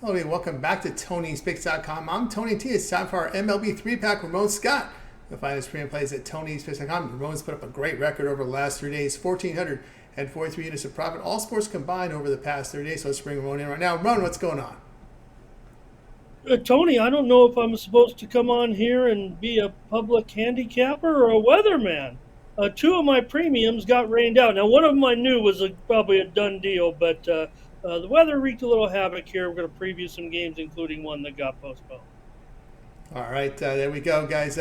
Hello, and welcome back to Tony'sPicks.com. I'm Tony T. It's time for our MLB 3-pack. Ramon Scott. You'll find his premium plays at Tony'sPicks.com. Ramon's put up a great record over the last 3 days, 1,443 units of profit. All sports combined over the past 30 days. So let's bring Ramon in right now. Ramon, what's going on? Tony, I don't know if I'm supposed to come on here and be a public handicapper or a weatherman. Two of my premiums got rained out. Now, one of them I knew was probably a done deal, but the weather wreaked a little havoc here. We're going to preview some games, including one that got postponed. All right, there we go, guys.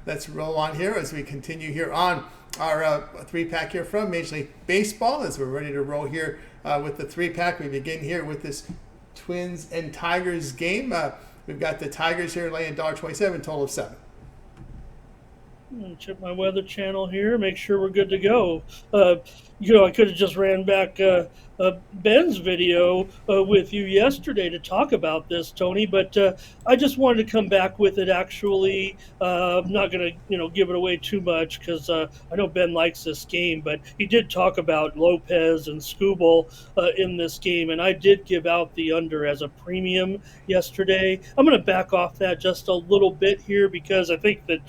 Let's roll on here as we continue here on our 3-pack here from Major League Baseball. As we're ready to roll here with the 3-pack, we begin here with this Twins and Tigers game. We've got the Tigers here laying $1.27, total of 7. Check my weather channel here, make sure we're good to go. I could have just ran back Ben's video with you yesterday to talk about this, Tony, but I just wanted to come back with it. Actually, I'm not going to, give it away too much because I know Ben likes this game, but he did talk about Lopez and Skubal in this game, and I did give out the under as a premium yesterday. I'm going to back off that just a little bit here because I think that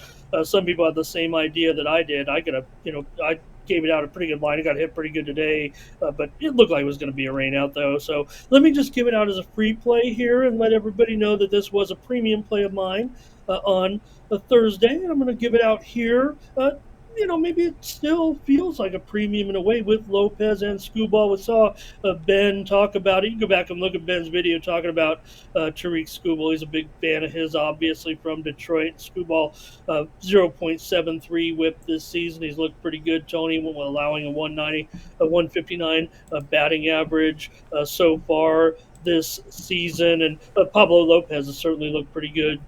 some people have the same idea that I did. I gave it out a pretty good line. It got hit pretty good today, but it looked like it was going to be a rain out though. So let me just give it out as a free play here and let everybody know that this was a premium play of mine on a Thursday. And I'm going to give it out here. Maybe it still feels like a premium in a way with Lopez and Skubal. We saw Ben talk about it. You can go back and look at Ben's video talking about Tariq Skubal. He's a big fan of his, obviously, from Detroit. Skubal, 0.73 whip this season. He's looked pretty good, Tony, allowing a 190, a 159 batting average so far this season. And Pablo Lopez has certainly looked pretty good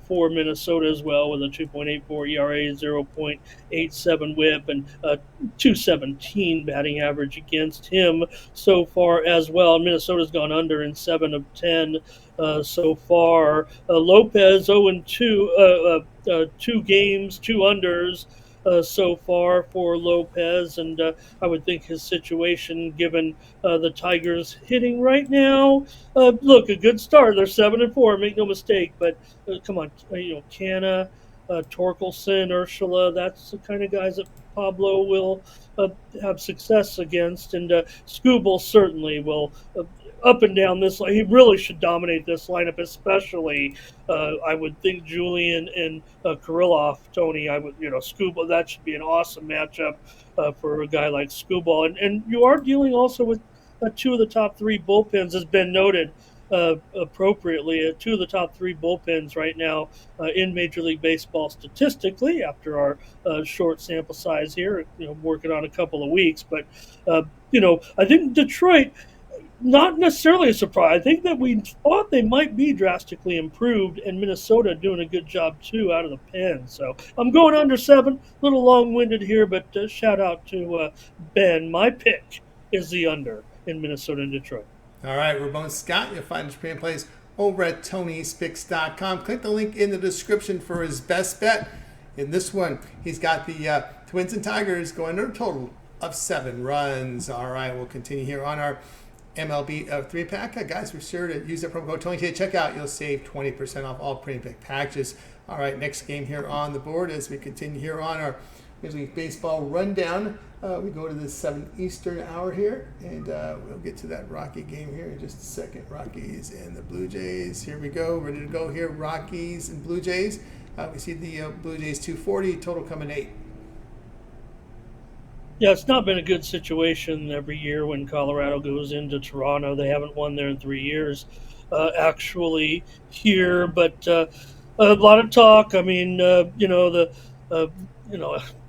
for Minnesota as well, with a 2.84 ERA, 0.87 whip, and 217 batting average against him so far as well. Minnesota's gone under in 7 of 10 so far. Lopez 0-2, 2 games, 2 unders. So far for Lopez, and I would think his situation, given the Tigers hitting right now, look, a good start. They're 7-4, make no mistake. But come on, Canna, Torkelson, Ursula, that's the kind of guys that Pablo will have success against, and Skubal certainly will. Up and down this line, he really should dominate this lineup, especially I would think Julian and Kirilloff, Tony. I would, Skubal. That should be an awesome matchup for a guy like Skubal. And you are dealing also with 2 of the top 3 bullpens, has been noted appropriately. 2 of the top 3 bullpens right now in Major League Baseball statistically, after our short sample size here, working on a couple of weeks. But I think Detroit, not necessarily a surprise. I think that we thought they might be drastically improved, and Minnesota doing a good job too out of the pen. So I'm going under 7. A little long-winded here, but shout out to Ben. My pick is the under in Minnesota and Detroit. All right, Ramon Scott. You'll find his premium plays over at Tony'sPicks.com. Click the link in the description for his best bet. In this one, he's got the Twins and Tigers going under a total of 7 runs. All right, we'll continue here on our MLB 3-pack. Guys, be sure to use that promo code Tony T at checkout. You'll save 20% off all premium pick packages. All right, next game here on the board as we continue here on our Major League Baseball rundown. We go to the 7 Eastern hour here, and we'll get to that Rocky game here in just a second. Rockies and the Blue Jays. Here we go, ready to go here. Rockies and Blue Jays. We see the Blue Jays 240, total coming 8. Yeah, it's not been a good situation every year when Colorado goes into Toronto. They haven't won there in 3 years, actually, here. But a lot of talk. I mean,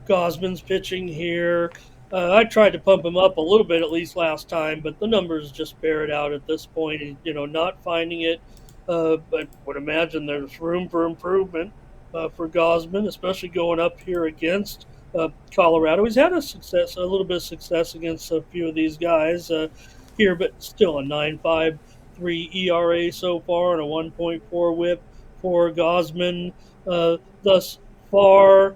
Gosman's pitching here. I tried to pump him up a little bit, at least last time, but the numbers just bear it out at this point. Not finding it, but would imagine there's room for improvement for Gosman, especially going up here against Colorado. He's had a little bit of success against a few of these guys here, but still a 9.53 ERA so far and a 1.4 WHIP for Gosman thus far,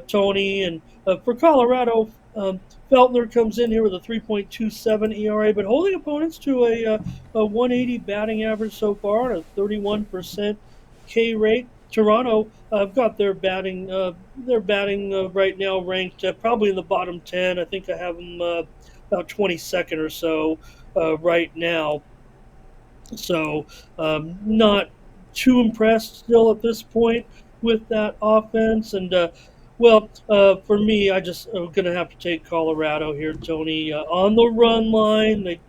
Tony. And for Colorado, Feltner comes in here with a 3.27 ERA, but holding opponents to a 180 batting average so far and a 31% K rate. Toronto, I've got their batting right now ranked probably in the bottom 10. I think I have them about 22nd or so right now. So, not too impressed still at this point with that offense. And, for me, I just am going to have to take Colorado here, Tony, on the run line. They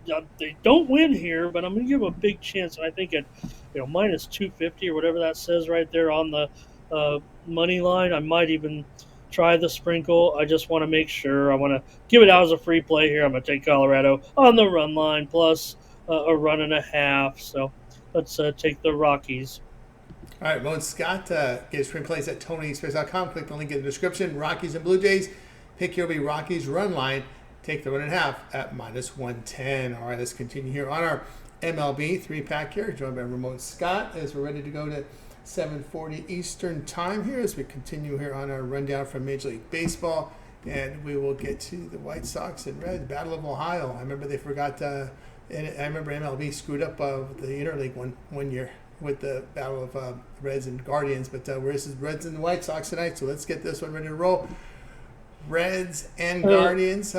don't win here, but I'm going to give them a big chance. And I think at minus 250 or whatever that says right there on the money line, I might even try the sprinkle. I just want to make sure. I want to give it out as a free play here. I'm going to take Colorado on the run line plus a run and a half. So let's take the Rockies. All right, Ramon Scott gets screen plays at TonySpace.com. Click the link in the description. Rockies and Blue Jays. Pick here will be Rockies run line. Take the 1.5 at minus 110. All right, let's continue here on our MLB 3-pack here. Joined by Ramon Scott as we're ready to go to 7:40 Eastern time here as we continue here on our rundown from Major League Baseball. And we will get to the White Sox and Reds, Battle of Ohio. I remember they forgot and I remember MLB screwed up the interleague one year with the battle of Reds and Guardians. But this is Reds and the White Sox tonight, so let's get this one ready to roll. Reds and Guardians.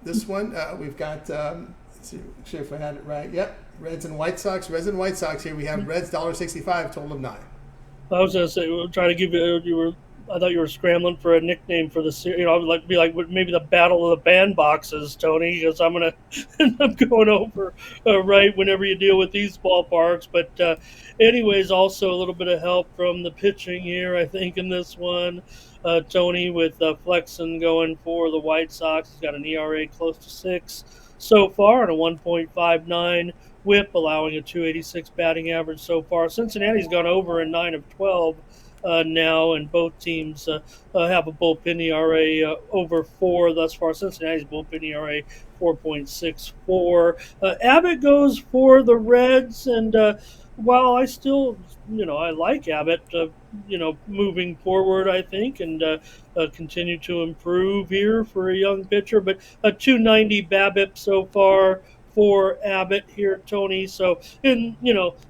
This one we've got. Let's see if I had it right. Yep, Reds and White Sox. Reds and White Sox here. We have Reds $1.65, total of 9. I was going to say, we'll try to give you. I thought you were scrambling for a nickname for the series. Be like maybe the Battle of the Bandboxes, Tony, because I'm going to end up going over right whenever you deal with these ballparks. But anyways, also a little bit of help from the pitching here, I think, in this one. Tony with Flexen going for the White Sox. He's got an ERA close to 6 so far and a 1.59 whip, allowing a 286 batting average so far. Cincinnati's gone over in 9 of 12. Now, and both teams have a bullpen ERA over 4 thus far. Cincinnati's bullpen ERA 4.64. Abbott goes for the Reds, and while I still, I like Abbott, moving forward, I think, and continue to improve here for a young pitcher, but a 290 BABIP so far for Abbott here, Tony. So in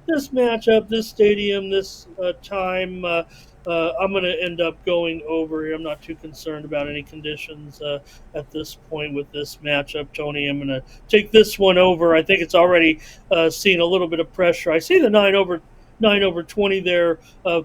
this matchup, this stadium, this time, I'm going to end up going over here. I'm not too concerned about any conditions at this point with this matchup, Tony. I'm going to take this one over. I think it's already seen a little bit of pressure. I see the 9 over 20 there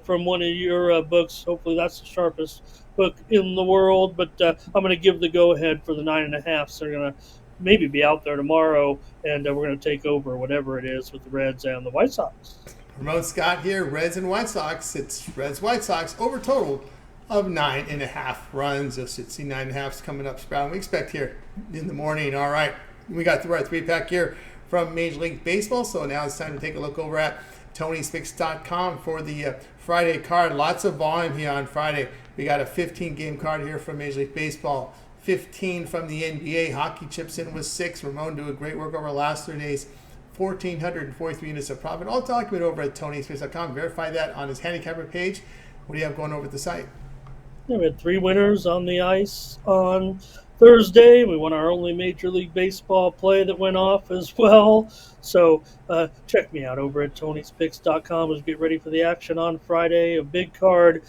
from one of your books. Hopefully that's the sharpest book in the world, but I'm going to give the go-ahead for the 9.5. So they're going to maybe be out there tomorrow, and we're going to take over whatever it is with the Reds and the White Sox. Ramon Scott here, Reds and White Sox. It's Reds White Sox over total of 9.5 runs. You'll see 9.5s coming up, Sprout. We expect here in the morning. All right, we got the right 3-pack here from Major League Baseball. So now it's time to take a look over at TonySpicks.com for the Friday card. Lots of volume here on Friday. We got a 15-game card here from Major League Baseball. 15 from the NBA. Hockey chips in with 6. Ramon doing great work over the last 3 days. 1,443 units of profit. All documented over at TonySpace.com. Verify that on his handicapper page. What do you have going over at the site? Yeah, we had 3 winners on the ice on Thursday. We won our only Major League Baseball play that went off as well. So check me out over at TonySpicks.com as we get ready for the action on Friday. A big card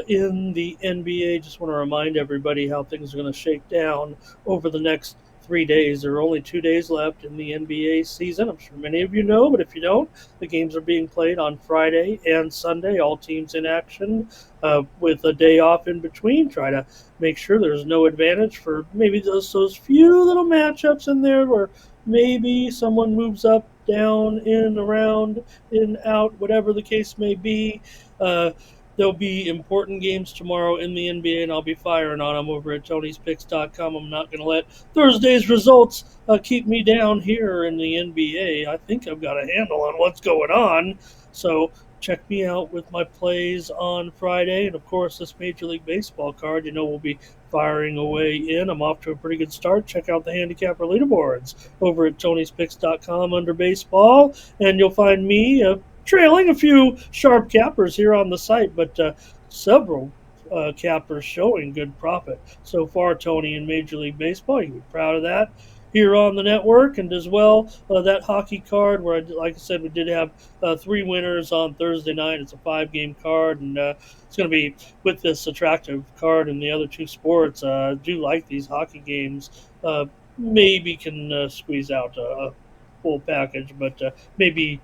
in the NBA. Just want to remind everybody how things are going to shake down over the next 3 days. There are only 2 days left in the NBA season. I'm sure many of you know, but if you don't, the games are being played on Friday and Sunday. All teams in action with a day off in between. Try to make sure there's no advantage for maybe those few little matchups in there where maybe someone moves up, down, in, around, in, out, whatever the case may be. There'll be important games tomorrow in the NBA, and I'll be firing on them over at Tony'sPicks.com. I'm not going to let Thursday's results keep me down here in the NBA. I think I've got a handle on what's going on. So check me out with my plays on Friday. And, of course, this Major League Baseball card, we'll be firing away in. I'm off to a pretty good start. Check out the handicapper leaderboards over at Tony'sPicks.com under baseball, and you'll find me trailing a few sharp cappers here on the site, but several cappers showing good profit so far, Tony, in Major League Baseball. You can be proud of that here on the network. And as well, that hockey card where, like I said, we did have 3 winners on Thursday night. It's a 5-game card, and it's going to be with this attractive card and the other 2 sports. I do like these hockey games. Maybe can squeeze out a full package, but maybe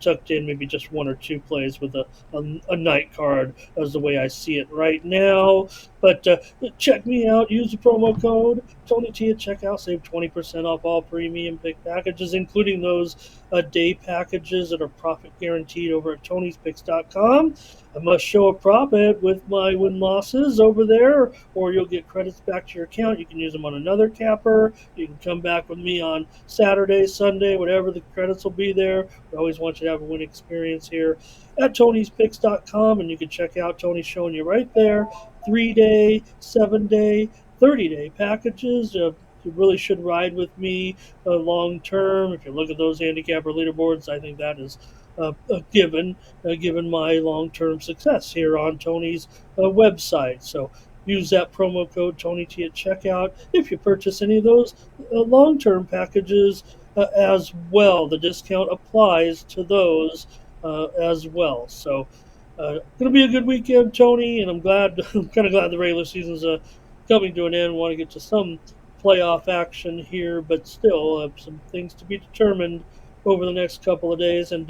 tucked in maybe just 1 or 2 plays with a night card as the way I see it right now. But check me out. Use the promo code Tony T at checkout. Save 20% off all premium pick packages, including those day packages that are profit guaranteed over at Tony'sPicks.com. I must show a profit with my win losses over there, or you'll get credits back to your account. You can use them on another capper. You can come back with me on Saturday, Sunday, whatever the credits will be there. We always want you to have a win experience here at Tony'sPicks.com, and you can check out Tony showing you right there 3-day, 7-day, 30-day packages. You really should ride with me long term. If you look at those handicapper leaderboards, I think that is given my long-term success here on Tony's website. So use that promo code Tony T at checkout if you purchase any of those long-term packages as well. The discount applies to those as well. So going to be a good weekend, Tony, and I'm kind of glad the regular season's coming to an end. Want to get to some playoff action here, but still some things to be determined over the next couple of days. And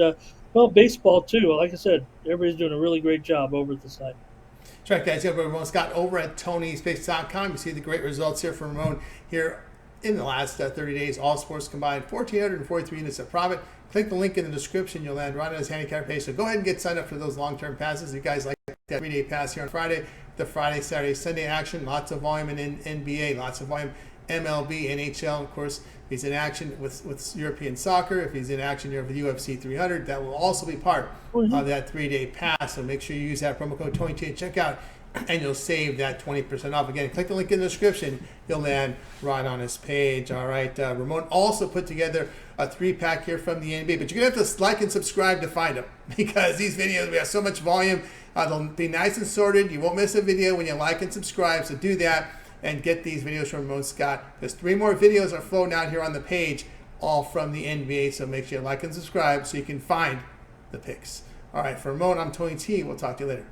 well, baseball too. Like I said, everybody's doing a really great job over at the site. That's right, guys. You have Ramon Scott over at Tony'sPicks.com. You see the great results here from Ramon here in the last 30 days. All sports combined, 1,443 units of profit. Click the link in the description. You'll land right on his handicap page. So go ahead and get signed up for those long-term passes. You guys like that 3-day pass here on Friday, the Friday, Saturday, Sunday action. Lots of volume in NBA, lots of volume MLB, NHL. Of course, if he's in action with European soccer, if he's in action here with UFC 300, that will also be part of that 3-day pass. So make sure you use that promo code Tony T at checkout, and you'll save that 20% off. Again, click the link in the description. You'll land right on his page. All right. Ramon also put together a 3-pack here from the NBA, but you're going to have to like and subscribe to find them because these videos, we have so much volume. They'll be nice and sorted. You won't miss a video when you like and subscribe, so do that and get these videos from Ramon Scott. There's 3 more videos are floating out here on the page, all from the NBA, so make sure you like and subscribe so you can find the picks. All right, for Ramon, I'm Tony T. We'll talk to you later.